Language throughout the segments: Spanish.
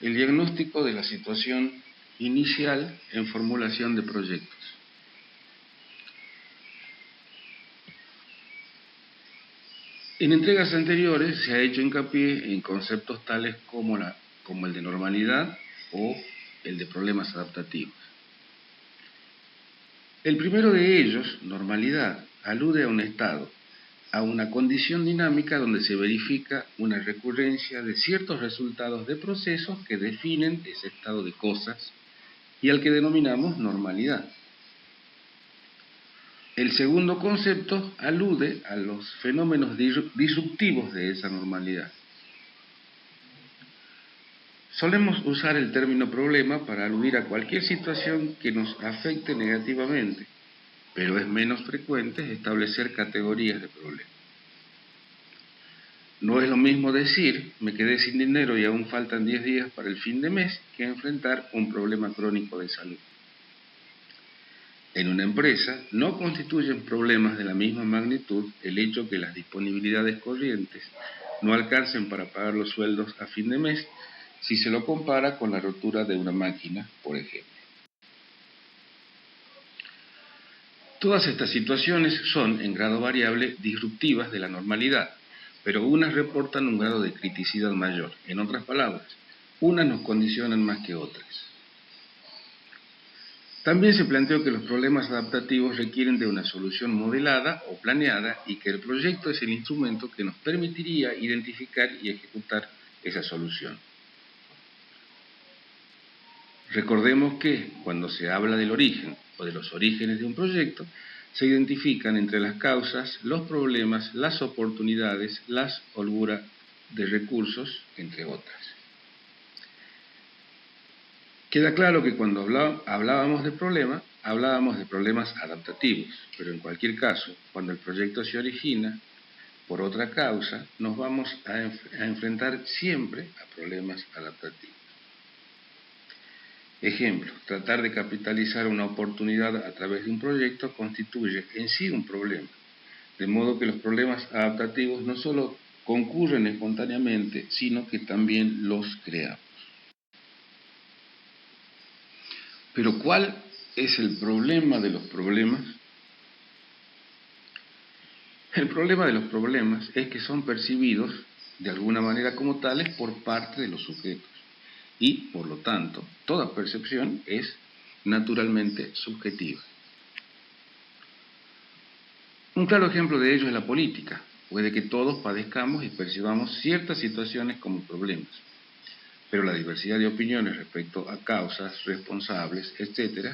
El diagnóstico de la situación inicial en formulación de proyectos. En entregas anteriores se ha hecho hincapié en conceptos tales como el de normalidad o el de problemas adaptativos. El primero de ellos, normalidad, alude a un estado, a una condición dinámica donde se verifica una recurrencia de ciertos resultados de procesos que definen ese estado de cosas y al que denominamos normalidad. El segundo concepto alude a los fenómenos disruptivos de esa normalidad. Solemos usar el término problema para aludir a cualquier situación que nos afecte negativamente, pero es menos frecuente establecer categorías de problema. No es lo mismo decir, me quedé sin dinero y aún faltan 10 días para el fin de mes, que enfrentar un problema crónico de salud. En una empresa no constituyen problemas de la misma magnitud el hecho que las disponibilidades corrientes no alcancen para pagar los sueldos a fin de mes si se lo compara con la rotura de una máquina, por ejemplo. Todas estas situaciones son, en grado variable, disruptivas de la normalidad, pero unas reportan un grado de criticidad mayor. En otras palabras, unas nos condicionan más que otras. También se planteó que los problemas adaptativos requieren de una solución modelada o planeada y que el proyecto es el instrumento que nos permitiría identificar y ejecutar esa solución. Recordemos que cuando se habla del origen o de los orígenes de un proyecto, se identifican entre las causas, los problemas, las oportunidades, las holguras de recursos, entre otras. Queda claro que cuando hablábamos de problemas, hablábamos de problemas adaptativos, pero en cualquier caso, cuando el proyecto se origina por otra causa, nos vamos a enfrentar siempre a problemas adaptativos. Ejemplo, tratar de capitalizar una oportunidad a través de un proyecto constituye en sí un problema, de modo que los problemas adaptativos no solo concurren espontáneamente, sino que también los creamos. Pero ¿cuál es el problema de los problemas? El problema de los problemas es que son percibidos de alguna manera como tales por parte de los sujetos y, por lo tanto, toda percepción es naturalmente subjetiva. Un claro ejemplo de ello es la política. Puede que todos padezcamos y percibamos ciertas situaciones como problemas, pero la diversidad de opiniones respecto a causas, responsables, etc.,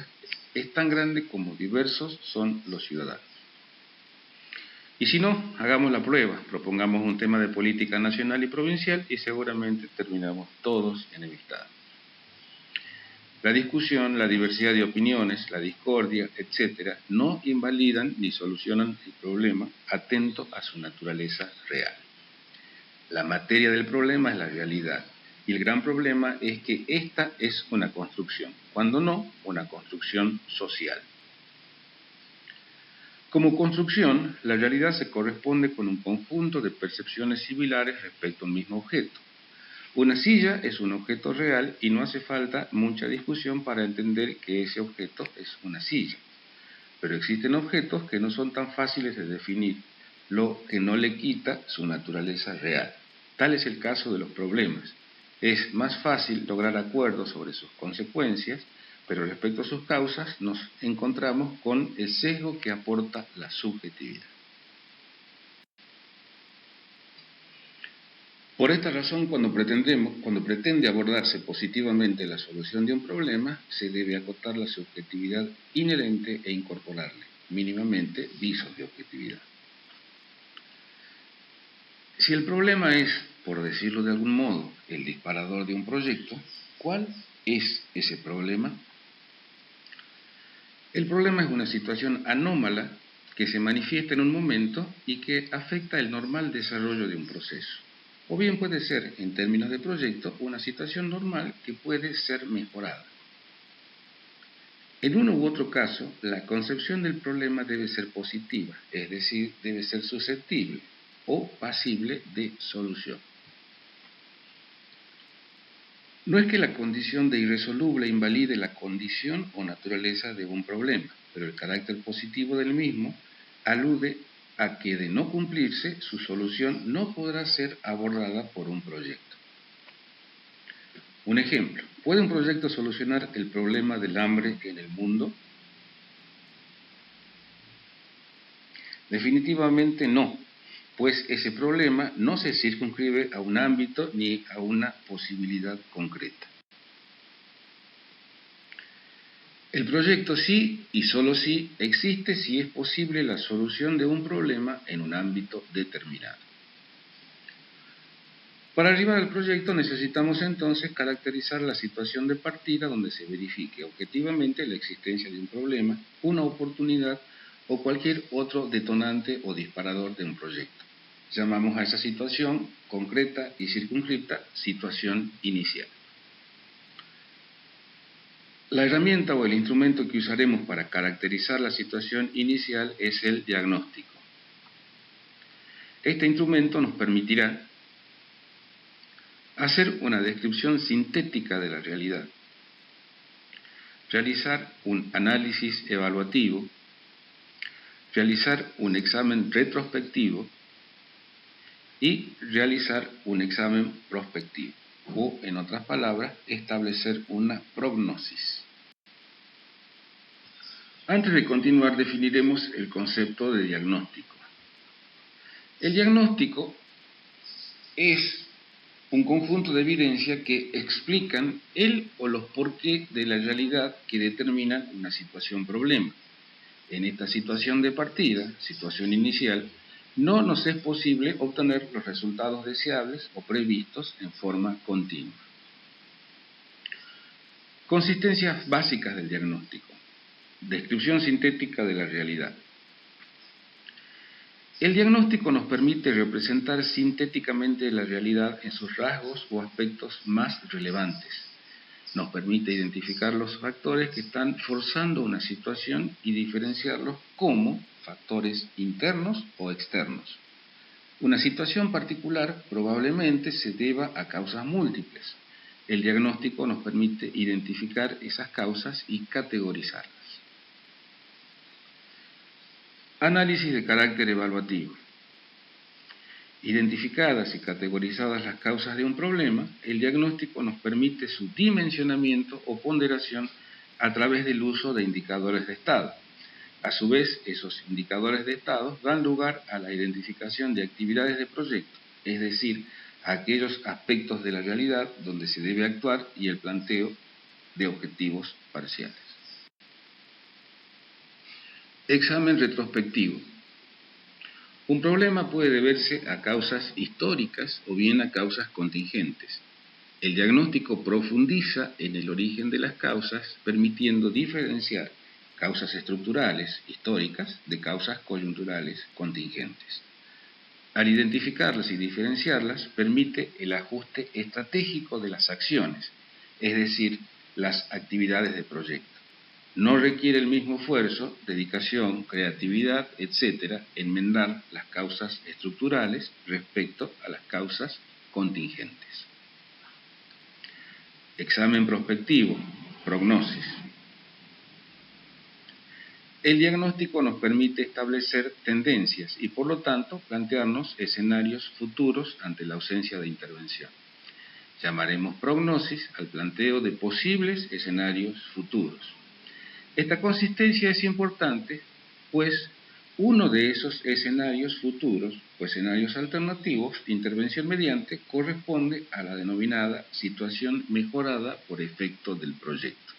es tan grande como diversos son los ciudadanos. Y si no, hagamos la prueba, propongamos un tema de política nacional y provincial y seguramente terminamos todos enemistados. La discusión, la diversidad de opiniones, la discordia, etc., no invalidan ni solucionan el problema atento a su naturaleza real. La materia del problema es la realidad, y el gran problema es que esta es una construcción, cuando no, una construcción social. Como construcción, la realidad se corresponde con un conjunto de percepciones similares respecto a un mismo objeto. Una silla es un objeto real y no hace falta mucha discusión para entender que ese objeto es una silla. Pero existen objetos que no son tan fáciles de definir, lo que no le quita su naturaleza real. Tal es el caso de los problemas. Es más fácil lograr acuerdos sobre sus consecuencias, pero respecto a sus causas nos encontramos con el sesgo que aporta la subjetividad. Por esta razón, cuando pretende abordarse positivamente la solución de un problema, se debe acotar la subjetividad inherente e incorporarle, mínimamente, visos de objetividad. Si el problema es, por decirlo de algún modo, el disparador de un proyecto, ¿cuál es ese problema? El problema es una situación anómala que se manifiesta en un momento y que afecta el normal desarrollo de un proceso. O bien puede ser, en términos de proyecto, una situación normal que puede ser mejorada. En uno u otro caso, la concepción del problema debe ser positiva, es decir, debe ser susceptible o pasible de solución. No es que la condición de irresoluble invalide la condición o naturaleza de un problema, pero el carácter positivo del mismo alude a que de no cumplirse, su solución no podrá ser abordada por un proyecto. Un ejemplo, ¿puede un proyecto solucionar el problema del hambre en el mundo? Definitivamente no, pues ese problema no se circunscribe a un ámbito ni a una posibilidad concreta. El proyecto sí y solo sí existe si es posible la solución de un problema en un ámbito determinado. Para arribar al proyecto necesitamos entonces caracterizar la situación de partida donde se verifique objetivamente la existencia de un problema, una oportunidad o cualquier otro detonante o disparador de un proyecto. Llamamos a esa situación concreta y circunscripta situación inicial. La herramienta o el instrumento que usaremos para caracterizar la situación inicial es el diagnóstico. Este instrumento nos permitirá hacer una descripción sintética de la realidad, realizar un análisis evaluativo, realizar un examen retrospectivo y realizar un examen prospectivo, o en otras palabras, establecer una prognosis. Antes de continuar, definiremos el concepto de diagnóstico. El diagnóstico es un conjunto de evidencias que explican el o los porqué de la realidad que determinan una situación problema. En esta situación de partida, situación inicial, no nos es posible obtener los resultados deseables o previstos en forma continua. Consistencias básicas del diagnóstico. Descripción sintética de la realidad. El diagnóstico nos permite representar sintéticamente la realidad en sus rasgos o aspectos más relevantes. Nos permite identificar los factores que están forzando una situación y diferenciarlos como factores internos o externos. Una situación particular probablemente se deba a causas múltiples. El diagnóstico nos permite identificar esas causas y categorizarlas. Análisis de carácter evaluativo. Identificadas y categorizadas las causas de un problema, el diagnóstico nos permite su dimensionamiento o ponderación a través del uso de indicadores de estado. A su vez, esos indicadores de estado dan lugar a la identificación de actividades de proyecto, es decir, a aquellos aspectos de la realidad donde se debe actuar y el planteo de objetivos parciales. Examen retrospectivo. Un problema puede deberse a causas históricas o bien a causas contingentes. El diagnóstico profundiza en el origen de las causas, permitiendo diferenciar causas estructurales, históricas, de causas coyunturales, contingentes. Al identificarlas y diferenciarlas, permite el ajuste estratégico de las acciones, es decir, las actividades de proyecto. No requiere el mismo esfuerzo, dedicación, creatividad, etc., enmendar las causas estructurales respecto a las causas contingentes. Examen prospectivo, prognosis. El diagnóstico nos permite establecer tendencias y, por lo tanto, plantearnos escenarios futuros ante la ausencia de intervención. Llamaremos prognosis al planteo de posibles escenarios futuros. Esta consistencia es importante, pues uno de esos escenarios futuros o escenarios alternativos de intervención mediante corresponde a la denominada situación mejorada por efecto del proyecto.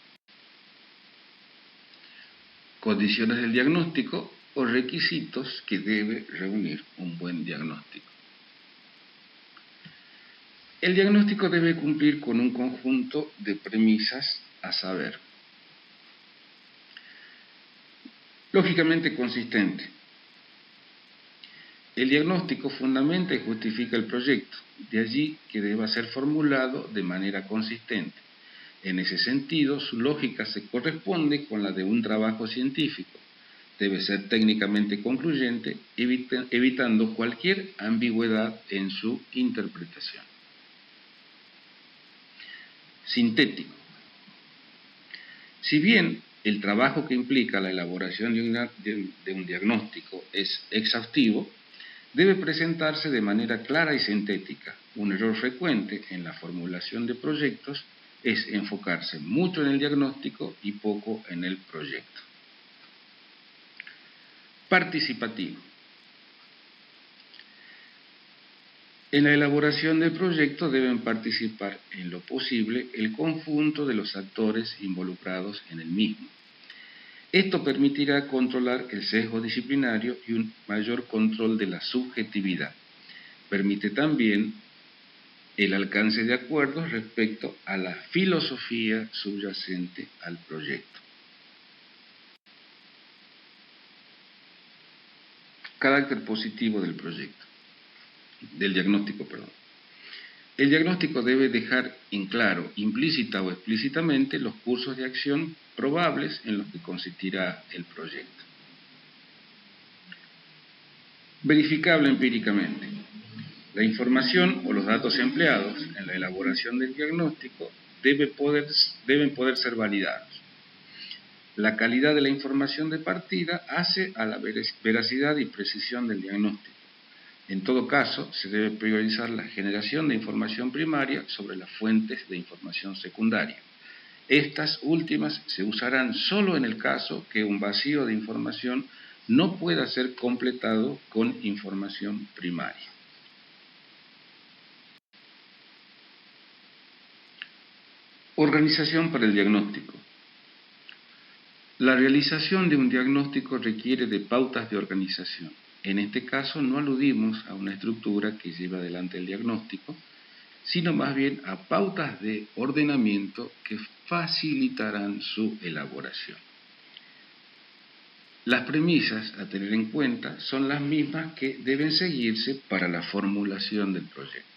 Condiciones del diagnóstico o requisitos que debe reunir un buen diagnóstico. El diagnóstico debe cumplir con un conjunto de premisas a saber: lógicamente consistente. El diagnóstico fundamenta y justifica el proyecto, de allí que deba ser formulado de manera consistente. En ese sentido, su lógica se corresponde con la de un trabajo científico. Debe ser técnicamente concluyente, evitando cualquier ambigüedad en su interpretación. sintético. Si bien el trabajo que implica la elaboración de un diagnóstico es exhaustivo, debe presentarse de manera clara y sintética. Un error frecuente en la formulación de proyectos es enfocarse mucho en el diagnóstico y poco en el proyecto. Participativo. En la elaboración del proyecto deben participar en lo posible el conjunto de los actores involucrados en el mismo. Esto permitirá controlar el sesgo disciplinario y un mayor control de la subjetividad. Permite también el alcance de acuerdos respecto a la filosofía subyacente al proyecto. Carácter positivo del proyecto, del diagnóstico, perdón. El diagnóstico debe dejar en claro, implícita o explícitamente, los cursos de acción probables en los que consistirá el proyecto. Verificable empíricamente. La información o los datos empleados en la elaboración del diagnóstico deben poder ser validados. La calidad de la información de partida hace a la veracidad y precisión del diagnóstico. En todo caso, se debe priorizar la generación de información primaria sobre las fuentes de información secundaria. Estas últimas se usarán solo en el caso que un vacío de información no pueda ser completado con información primaria. Organización para el diagnóstico. La realización de un diagnóstico requiere de pautas de organización. En este caso no aludimos a una estructura que lleva adelante el diagnóstico, sino más bien a pautas de ordenamiento que facilitarán su elaboración. Las premisas a tener en cuenta son las mismas que deben seguirse para la formulación del proyecto.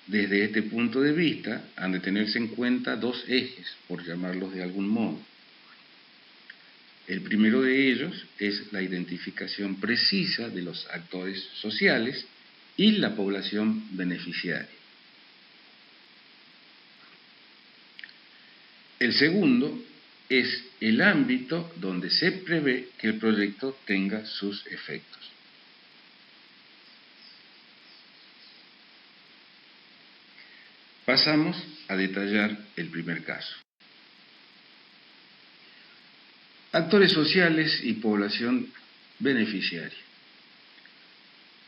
Desde este punto de vista, han de tenerse en cuenta dos ejes, por llamarlos de algún modo. El primero de ellos es la identificación precisa de los actores sociales y la población beneficiaria. El segundo es el ámbito donde se prevé que el proyecto tenga sus efectos. Pasamos a detallar el primer caso. Actores sociales y población beneficiaria.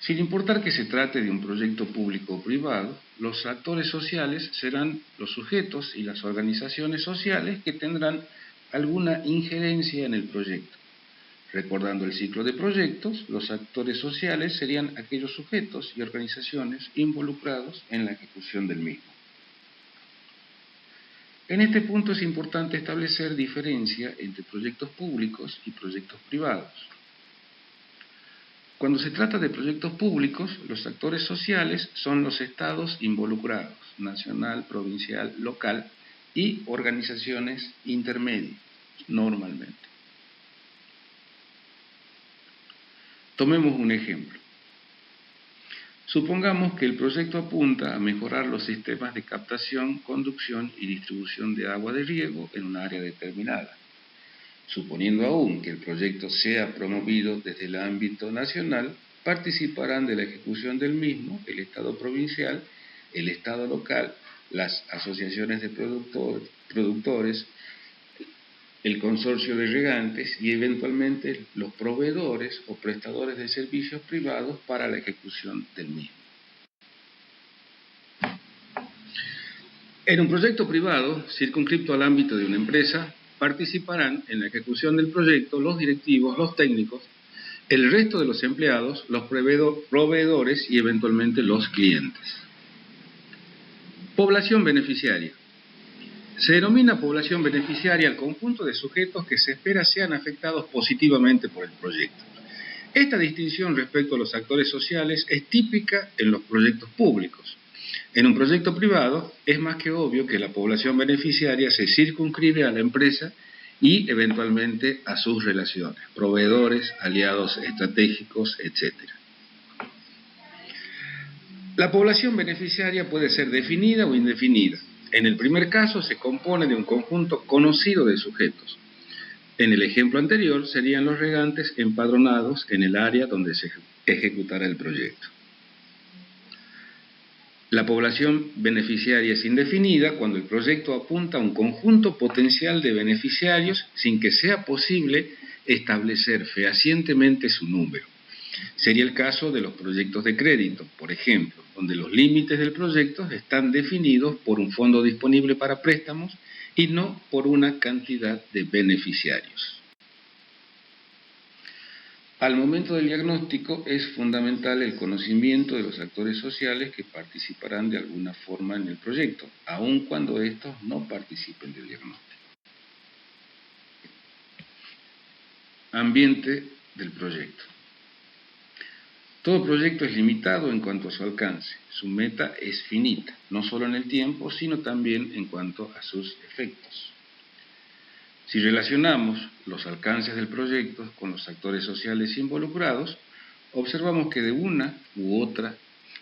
Sin importar que se trate de un proyecto público o privado, los actores sociales serán los sujetos y las organizaciones sociales que tendrán alguna injerencia en el proyecto. Recordando el ciclo de proyectos, los actores sociales serían aquellos sujetos y organizaciones involucrados en la ejecución del mismo. En este punto es importante establecer diferencia entre proyectos públicos y proyectos privados. Cuando se trata de proyectos públicos, los actores sociales son los estados involucrados, nacional, provincial, local y organizaciones intermedias, normalmente. Tomemos un ejemplo. Supongamos que el proyecto apunta a mejorar los sistemas de captación, conducción y distribución de agua de riego en un área determinada. Suponiendo aún que el proyecto sea promovido desde el ámbito nacional, participarán de la ejecución del mismo el Estado provincial, el Estado local, las asociaciones de productores, el consorcio de regantes y eventualmente los proveedores o prestadores de servicios privados para la ejecución del mismo. En un proyecto privado, circunscripto al ámbito de una empresa, participarán en la ejecución del proyecto los directivos, los técnicos, el resto de los empleados, los proveedores y eventualmente los clientes. Población beneficiaria. Se denomina población beneficiaria al conjunto de sujetos que se espera sean afectados positivamente por el proyecto. Esta distinción respecto a los actores sociales es típica en los proyectos públicos. En un proyecto privado es más que obvio que la población beneficiaria se circunscribe a la empresa y eventualmente a sus relaciones, proveedores, aliados estratégicos, etc. La población beneficiaria puede ser definida o indefinida. En el primer caso se compone de un conjunto conocido de sujetos. En el ejemplo anterior serían los regantes empadronados en el área donde se ejecutará el proyecto. La población beneficiaria es indefinida cuando el proyecto apunta a un conjunto potencial de beneficiarios sin que sea posible establecer fehacientemente su número. Sería el caso de los proyectos de crédito, por ejemplo, donde los límites del proyecto están definidos por un fondo disponible para préstamos y no por una cantidad de beneficiarios. Al momento del diagnóstico es fundamental el conocimiento de los actores sociales que participarán de alguna forma en el proyecto, aun cuando estos no participen del diagnóstico. Ambiente del proyecto. Todo proyecto es limitado en cuanto a su alcance. Su meta es finita, no solo en el tiempo, sino también en cuanto a sus efectos. Si relacionamos los alcances del proyecto con los actores sociales involucrados, observamos que de una u otra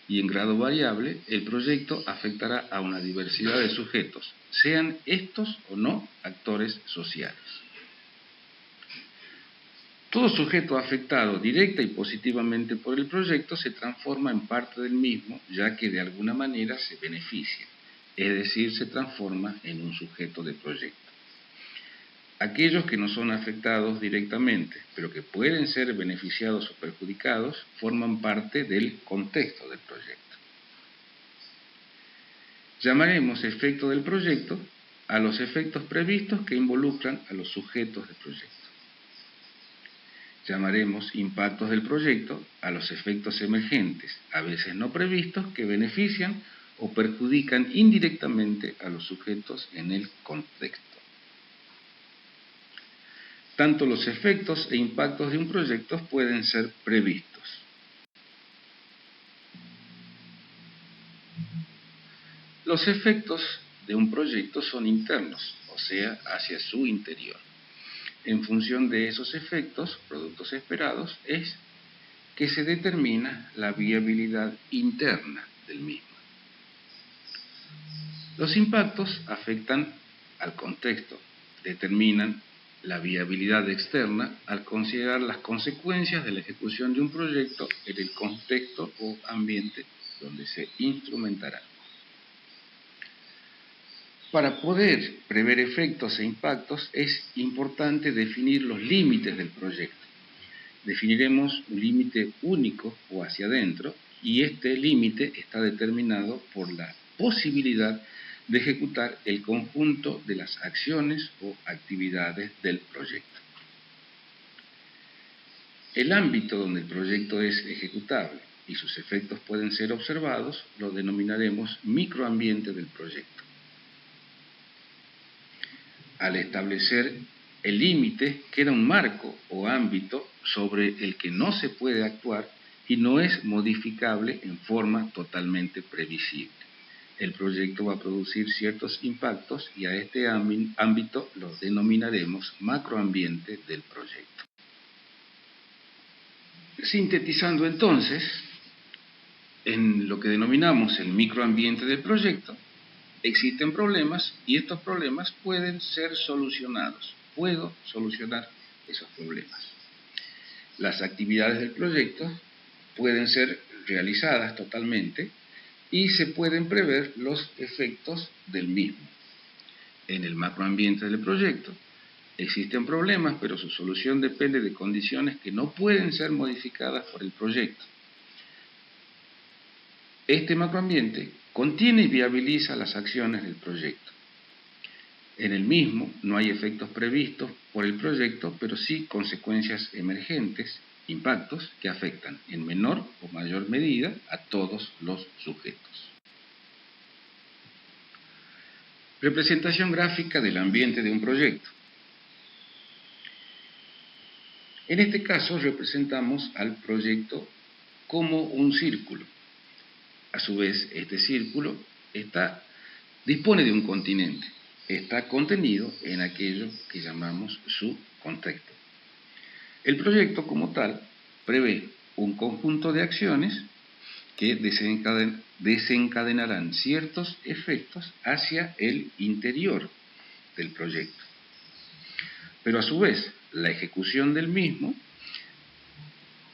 y en grado variable, el proyecto afectará a una diversidad de sujetos, sean estos o no actores sociales. Todo sujeto afectado directa y positivamente por el proyecto se transforma en parte del mismo, ya que de alguna manera se beneficia, es decir, se transforma en un sujeto de proyecto. Aquellos que no son afectados directamente, pero que pueden ser beneficiados o perjudicados, forman parte del contexto del proyecto. Llamaremos efecto del proyecto a los efectos previstos que involucran a los sujetos del proyecto. Llamaremos impactos del proyecto a los efectos emergentes, a veces no previstos, que benefician o perjudican indirectamente a los sujetos en el contexto. Tanto los efectos e impactos de un proyecto pueden ser previstos. Los efectos de un proyecto son internos, o sea, hacia su interior. En función de esos efectos, productos esperados, es que se determina la viabilidad interna del mismo. Los impactos afectan al contexto, determinan la viabilidad externa al considerar las consecuencias de la ejecución de un proyecto en el contexto o ambiente donde se instrumentará. Para poder prever efectos e impactos es importante definir los límites del proyecto. Definiremos un límite único o hacia adentro y este límite está determinado por la posibilidad de ejecutar el conjunto de las acciones o actividades del proyecto. El ámbito donde el proyecto es ejecutable y sus efectos pueden ser observados lo denominaremos microambiente del proyecto. Al establecer el límite queda un marco o ámbito sobre el que no se puede actuar y no es modificable en forma totalmente previsible. El proyecto va a producir ciertos impactos y a este ámbito lo denominaremos macroambiente del proyecto. Sintetizando entonces, en lo que denominamos el microambiente del proyecto, existen problemas y estos problemas pueden ser solucionados. Puedo solucionar esos problemas. Las actividades del proyecto pueden ser realizadas totalmente y se pueden prever los efectos del mismo. En el macroambiente del proyecto existen problemas, pero su solución depende de condiciones que no pueden ser modificadas por el proyecto. Este macroambiente contiene y viabiliza las acciones del proyecto. En el mismo no hay efectos previstos por el proyecto, pero sí consecuencias emergentes, impactos que afectan en menor o mayor medida a todos los sujetos. Representación gráfica del ambiente de un proyecto. En este caso representamos al proyecto como un círculo. A su vez, este círculo dispone de un continente. Está contenido en aquello que llamamos su contexto. El proyecto como tal prevé un conjunto de acciones que desencadenarán ciertos efectos hacia el interior del proyecto. Pero a su vez, la ejecución del mismo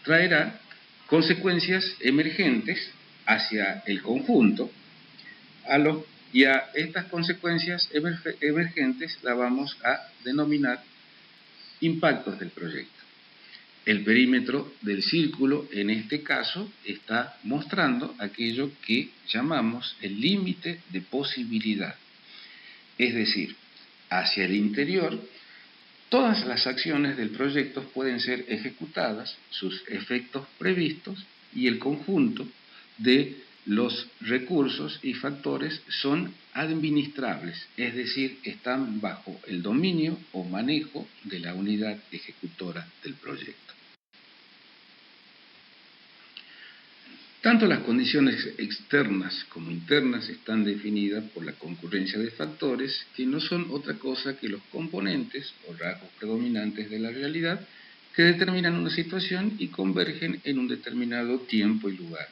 traerá consecuencias emergentes hacia el conjunto, y a estas consecuencias emergentes las vamos a denominar impactos del proyecto. El perímetro del círculo, en este caso, está mostrando aquello que llamamos el límite de posibilidad. Es decir, hacia el interior, todas las acciones del proyecto pueden ser ejecutadas, sus efectos previstos y el conjunto de los recursos y factores son administrables, es decir, están bajo el dominio o manejo de la unidad ejecutora del proyecto. Tanto las condiciones externas como internas están definidas por la concurrencia de factores que no son otra cosa que los componentes o rasgos predominantes de la realidad que determinan una situación y convergen en un determinado tiempo y lugar.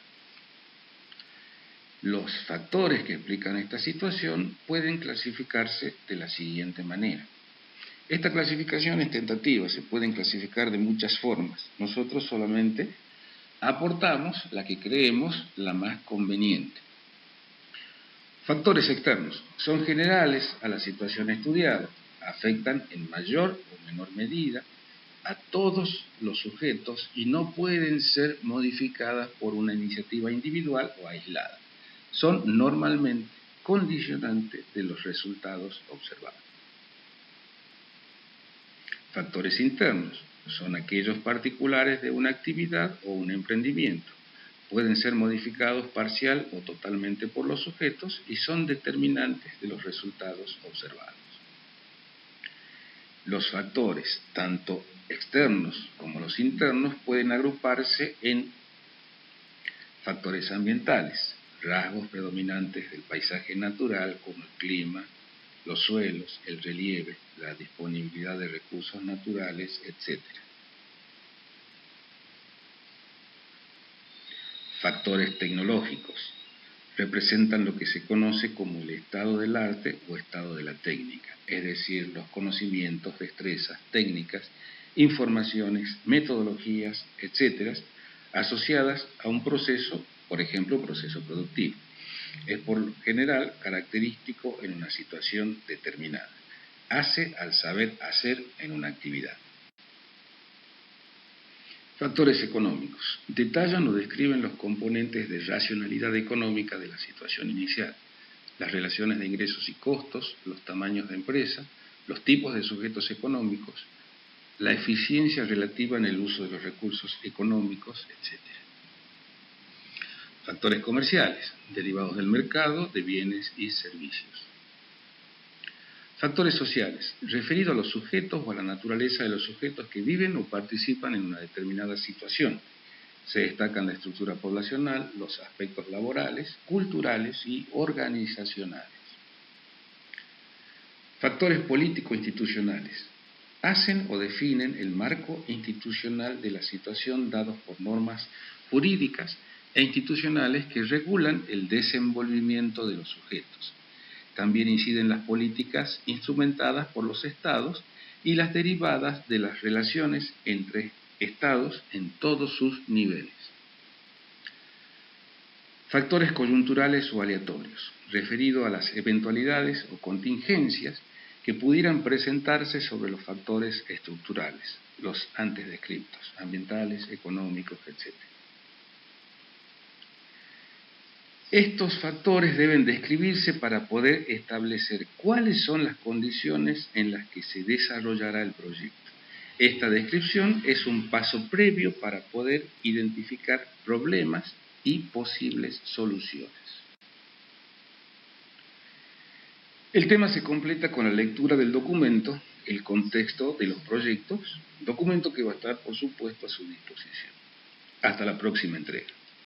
Los factores que explican esta situación pueden clasificarse de la siguiente manera. Esta clasificación es tentativa, se pueden clasificar de muchas formas. Nosotros solamente aportamos la que creemos la más conveniente. Factores externos son generales a la situación estudiada, afectan en mayor o menor medida a todos los sujetos y no pueden ser modificadas por una iniciativa individual o aislada. Son normalmente condicionantes de los resultados observados. Factores internos son aquellos particulares de una actividad o un emprendimiento. Pueden ser modificados parcial o totalmente por los sujetos y son determinantes de los resultados observados. Los factores, tanto externos como los internos, pueden agruparse en factores ambientales, rasgos predominantes del paisaje natural como el clima, los suelos, el relieve, la disponibilidad de recursos naturales, etc. Factores tecnológicos representan lo que se conoce como el estado del arte o estado de la técnica, es decir, los conocimientos, destrezas, técnicas, informaciones, metodologías, etc., asociadas a un proceso, por ejemplo, proceso productivo. Es por lo general característico en una situación determinada. Hace al saber hacer en una actividad. Factores económicos. Detallan o describen los componentes de racionalidad económica de la situación inicial, las relaciones de ingresos y costos, los tamaños de empresa, los tipos de sujetos económicos, la eficiencia relativa en el uso de los recursos económicos, etc. Factores comerciales, derivados del mercado de bienes y servicios. Factores sociales, referido a los sujetos o a la naturaleza de los sujetos que viven o participan en una determinada situación. Se destacan la estructura poblacional, los aspectos laborales, culturales y organizacionales. Factores político-institucionales. Hacen o definen el marco institucional de la situación dados por normas jurídicas e institucionales que regulan el desenvolvimiento de los sujetos. También inciden las políticas instrumentadas por los estados y las derivadas de las relaciones entre estados en todos sus niveles. Factores coyunturales o aleatorios, referido a las eventualidades o contingencias que pudieran presentarse sobre los factores estructurales, los antes descritos, ambientales, económicos, etc. Estos factores deben describirse para poder establecer cuáles son las condiciones en las que se desarrollará el proyecto. Esta descripción es un paso previo para poder identificar problemas y posibles soluciones. El tema se completa con la lectura del documento, el contexto de los proyectos, documento que va a estar, por supuesto, a su disposición. Hasta la próxima entrega.